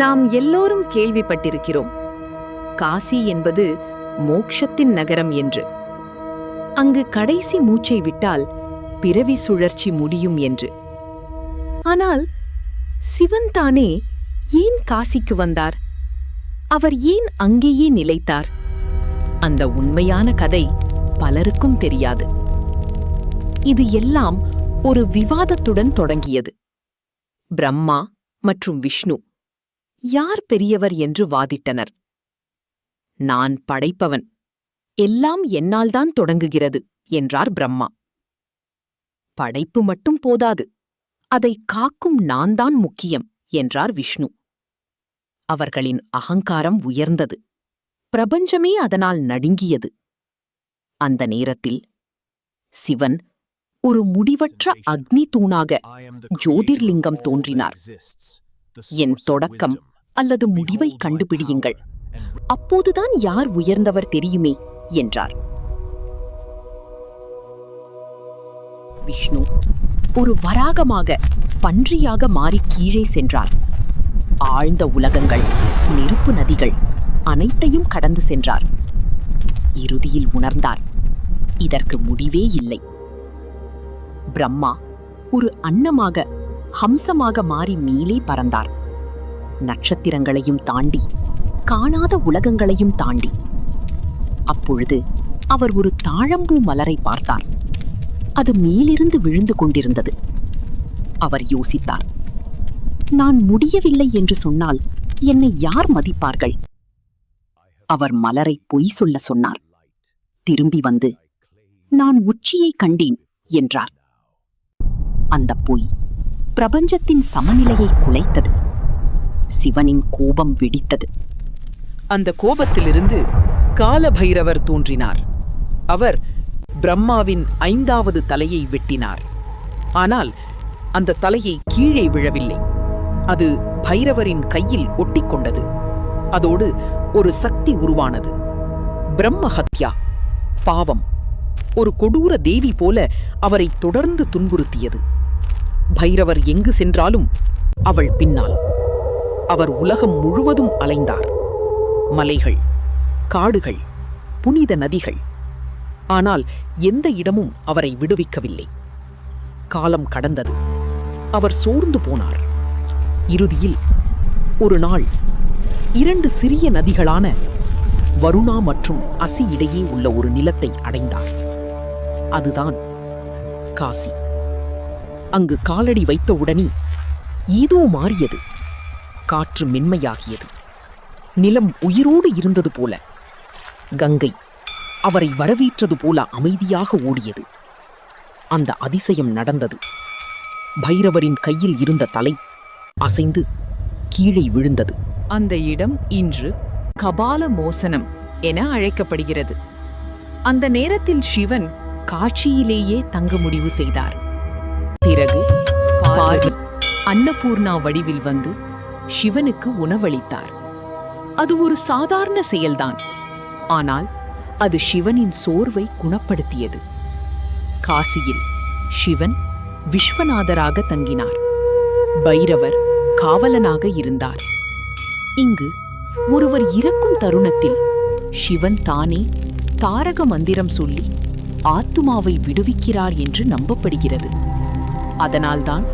நாம் எல்லோரும் கேள்விப்பட்டிருக்கிறோம், காசி என்பது மோக்ஷத்தின் நகரம் என்று. அங்கு கடைசி மூச்சை விட்டால் பிறவி சுழற்சி முடியும் என்று. ஆனால் சிவன் தானே ஏன் காசிக்கு வந்தார்? அவர் ஏன் அங்கேயே நிலைத்தார்? அந்த உண்மையான கதை பலருக்கும் தெரியாது. இது எல்லாம் ஒரு விவாதத்துடன் தொடங்கியது. பிரம்மா மற்றும் விஷ்ணு யார் பெரியவர் என்று வாதிட்டனர். நான் படைப்பவன், எல்லாம் என்னால்தான் தொடங்குகிறது என்றார் பிரம்மா. படைப்பு மட்டும் போதாது, அதை காக்கும் நான்தான் முக்கியம் என்றார் விஷ்ணு. அவர்களின் அகங்காரம் உயர்ந்தது. பிரபஞ்சமே அதனால் நடுங்கியது. அந்த நேரத்தில் சிவன் ஒரு முடிவற்ற அக்னி தூணாக ஜோதிர்லிங்கம் தோன்றினார். என் தொடக்கம் அல்லது முடிவை கண்டுபிடியுங்கள், அப்போதுதான் யார் உயர்ந்தவர் தெரியுமே என்றார். விஷ்ணு ஒரு வராகமாக, பன்றியாக மாறி கீழே சென்றார். ஆழ்ந்த உலகங்கள், நெருப்பு நதிகள் அனைத்தையும் கடந்து சென்றார். இறுதியில் உணர்ந்தார், இதற்கு முடிவே இல்லை. பிரம்மா ஒரு அன்னமாக, ஹம்சமாக மாறி மேலே பறந்தார். நட்சத்திரங்களையும் தாண்டி, காணாத உலகங்களையும் தாண்டி. அப்பொழுது அவர் ஒரு தாழம்பூ மலரை பார்த்தார். அது மேலிருந்து விழுந்து கொண்டிருந்தது. அவர் யோசித்தார், நான் முடியவில்லை என்று சொன்னால் என்னை யார் மதிப்பார்கள்? அவர் மலரை பொய் சொல்ல சொன்னார். திரும்பி வந்து, நான் உச்சியை கண்டேன் என்றார். அந்த பொய் பிரபஞ்சத்தின் சமநிலையை குலைத்தது. சிவனின் கோபம் வெடித்தது. அந்த கோபத்திலிருந்து காலபைரவர் தோன்றினார். அவர் பிரம்மாவின் 5வது தலையை வெட்டினார். ஆனால் அந்த தலையை கீழே விழவில்லை. அது பைரவரின் கையில் ஒட்டிக்கொண்டது. அதோடு ஒரு சக்தி உருவானது. பிரம்மஹத்யா, பாவம், ஒரு கொடூர தேவி போல அவரை தொடர்ந்து துன்புறுத்தியது. பைரவர் எங்கு சென்றாலும் அவள் பின்னால். அவர் உலகம் முழுவதும் அலைந்தார். மலைகள், காடுகள், புனித நதிகள். ஆனால் எந்த இடமும் அவரை விடுவிக்கவில்லை. காலம் கடந்தது. அவர் சோர்ந்து போனார். இறுதியில் ஒரு நாள் 2 சிறிய நதிகளான வருணா மற்றும் அசி இடையே உள்ள ஒரு நிலத்தை அடைந்தார். அதுதான் காசி. அங்கு காலடி வைத்தவுடனே ஏதோ மாறியது. காற்று மென்மையாகியது. நிலம் உயிரோடு இருந்தது போல. கங்கை அவரை வரவேற்றது போல அமைதியாக ஓடியது. அந்த அதிசயம் நடந்தது. பைரவரின் கையில் இருந்த தலை அசைந்து கீழே விழுந்தது. அந்த இடம் இன்று கபால மோசனம் என அழைக்கப்படுகிறது. அந்த நேரத்தில் சிவன் காட்சியிலேயே தங்க முடிவு செய்தார். பிறகு பார்வதி அன்னபூர்ணா வடிவில் வந்து சிவனுக்கு உணவளித்தார். அது ஒரு சாதாரண செயல்தான். ஆனால் அது சிவனின் சோர்வை குணப்படுத்தியது. காசியில் சிவன் விஸ்வநாதராக தங்கினார். பைரவர் காவலனாக இருந்தார். இங்கு ஒருவர் இறக்கும் தருணத்தில் சிவன் தானே தாரக மந்திரம் சொல்லி ஆத்துமாவை விடுவிக்கிறார் என்று நம்பப்படுகிறது. அதனால்தான்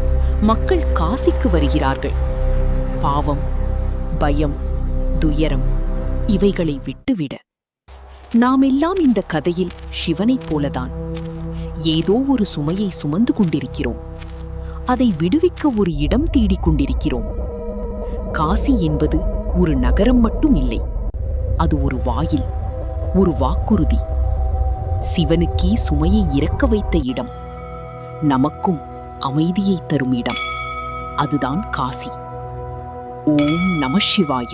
மக்கள் காசிக்கு வருகிறார்கள். பாவம், பயம், துயரம் இவைகளை விட்டுவிட. நாம் எல்லாம் இந்த கதையில் சிவனைப் போலதான். ஏதோ ஒரு சுமையை சுமந்து கொண்டிருக்கிறோம். அதை விடுவிக்க ஒரு இடம் தேடிக் கொண்டிருக்கிறோம். காசி என்பது ஒரு நகரம் மட்டும் இல்லை. அது ஒரு வாயில், ஒரு வாக்குறுதி. சிவனுக்கே சுமையை இறக்க வைத்த இடம். நமக்கும் அமைதியை தரும் இடம். அதுதான் காசி. ஓம் நம சிவாய.